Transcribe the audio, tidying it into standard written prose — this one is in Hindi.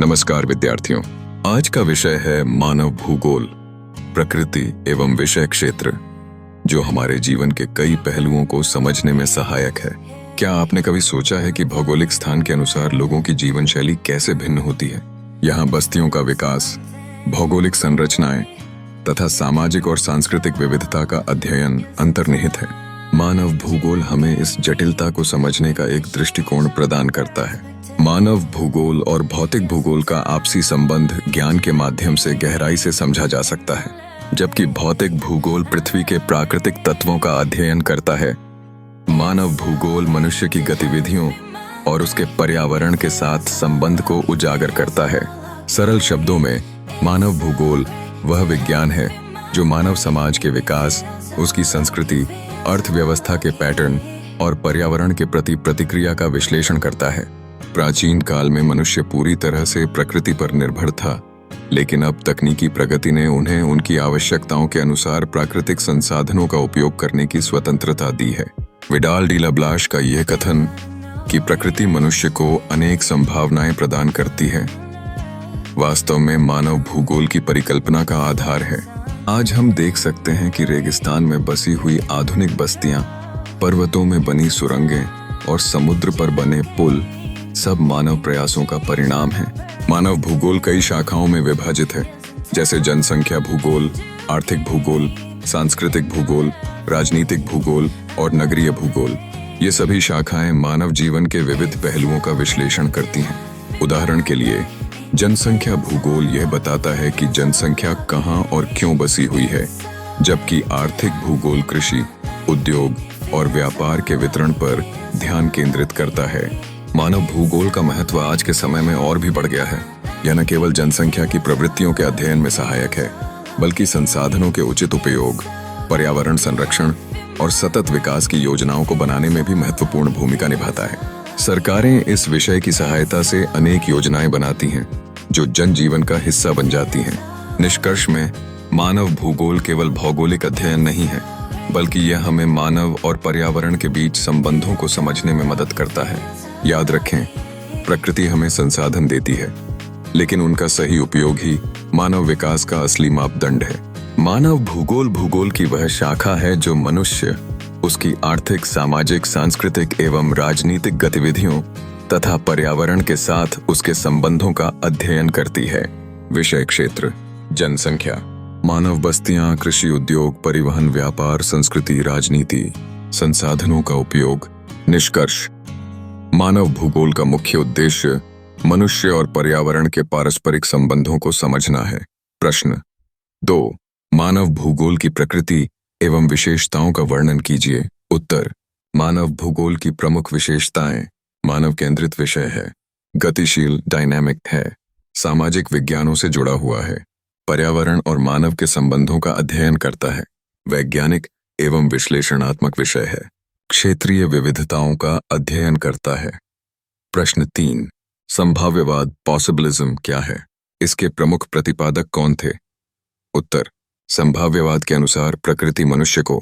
नमस्कार विद्यार्थियों। आज का विषय है मानव भूगोल, प्रकृति एवं विषय क्षेत्र, जो हमारे जीवन के कई पहलुओं को समझने में सहायक है। क्या आपने कभी सोचा है कि भौगोलिक स्थान के अनुसार लोगों की जीवन शैली कैसे भिन्न होती है? यहाँ बस्तियों का विकास, भौगोलिक संरचनाएं तथा सामाजिक और सांस्कृतिक विविधता का अध्ययन अंतर्निहित है। मानव भूगोल हमें इस जटिलता को समझने का एक दृष्टिकोण प्रदान करता है। मानव भूगोल और भौतिक भूगोल का आपसी संबंध ज्ञान के माध्यम से गहराई से समझा जा सकता है, जबकि भौतिक भूगोल पृथ्वी के प्राकृतिक तत्वों का अध्ययन करता है। मानव भूगोल मनुष्य की गतिविधियों और उसके पर्यावरण के साथ संबंध को उजागर करता है। सरल शब्दों में, मानव भूगोल वह विज्ञान है जो मानव समाज के विकास, उसकी संस्कृति, अर्थव्यवस्था के पैटर्न और पर्यावरण के प्रति प्रतिक्रिया का विश्लेषण करता है। प्राचीन काल में मनुष्य पूरी तरह से प्रकृति पर निर्भर था, लेकिन अब तकनीकी प्रगति ने उन्हें उनकी आवश्यकताओं के अनुसार प्राकृतिक संसाधनों का उपयोग करने की स्वतंत्रता दी है। विडाल डी लाब्लाश का यह कथन कि प्रकृति मनुष्य को अनेक संभावनाएं प्रदान करती है, वास्तव में मानव भूगोल की परिकल्पना का आधार है। आज हम देख सकते हैं कि रेगिस्तान में बसी हुई आधुनिक बस्तियां, पर्वतों में बनी सुरंगें और समुद्र पर बने पुल सब मानव प्रयासों का परिणाम है। मानव भूगोल कई शाखाओं में विभाजित है, जैसे जनसंख्या भूगोल, आर्थिक भूगोल, सांस्कृतिक भूगोल, राजनीतिक भूगोल और नगरीय भूगोल। ये सभी शाखाएं मानव जीवन के विविध पहलुओं का विश्लेषण करती हैं। उदाहरण के लिए, जनसंख्या भूगोल यह बताता है कि जनसंख्या कहाँ और क्यों बसी हुई है, जबकि आर्थिक भूगोल कृषि, उद्योग और व्यापार के वितरण पर ध्यान केंद्रित करता है। मानव भूगोल का महत्व आज के समय में और भी बढ़ गया है। यह न केवल जनसंख्या की प्रवृत्तियों के अध्ययन में सहायक है, बल्कि संसाधनों के उचित उपयोग, पर्यावरण संरक्षण और सतत विकास की योजनाओं को बनाने में भी महत्वपूर्ण भूमिका निभाता है। सरकारें इस विषय की सहायता से अनेक योजनाएं बनाती हैं, जो जनजीवन का हिस्सा बन जाती हैं। निष्कर्ष में, मानव भूगोल केवल भौगोलिक अध्ययन नहीं है, बल्कि यह हमें मानव और पर्यावरण के बीच संबंधों को समझने में मदद करता है। याद रखें, प्रकृति हमें संसाधन देती है, लेकिन उनका सही उपयोग ही मानव विकास का असली मापदंड है। मानव भूगोल की वह शाखा है जो मनुष्य, उसकी आर्थिक, सामाजिक, सांस्कृतिक एवं राजनीतिक गतिविधियों तथा पर्यावरण के साथ उसके संबंधों का अध्ययन करती है। विषय क्षेत्र: जनसंख्या, मानव बस्तियां, कृषि, उद्योग, परिवहन, व्यापार, संस्कृति, राजनीति, संसाधनों का उपयोग। निष्कर्ष: मानव भूगोल का मुख्य उद्देश्य मनुष्य और पर्यावरण के पारस्परिक संबंधों को समझना है। प्रश्न 2, मानव भूगोल की प्रकृति एवं विशेषताओं का वर्णन कीजिए। उत्तर: मानव भूगोल की प्रमुख विशेषताएं: मानव केंद्रित विषय है, गतिशील, डायनामिक है, सामाजिक विज्ञानों से जुड़ा हुआ है, पर्यावरण और मानव के संबंधों का अध्ययन करता है, वैज्ञानिक एवं विश्लेषणात्मक विषय है, क्षेत्रीय विविधताओं का अध्ययन करता है। प्रश्न 3, संभाव्यवाद, पॉसिबिलिज्म क्या है? इसके प्रमुख प्रतिपादक कौन थे? उत्तर: संभाव्यवाद के अनुसार प्रकृति मनुष्य को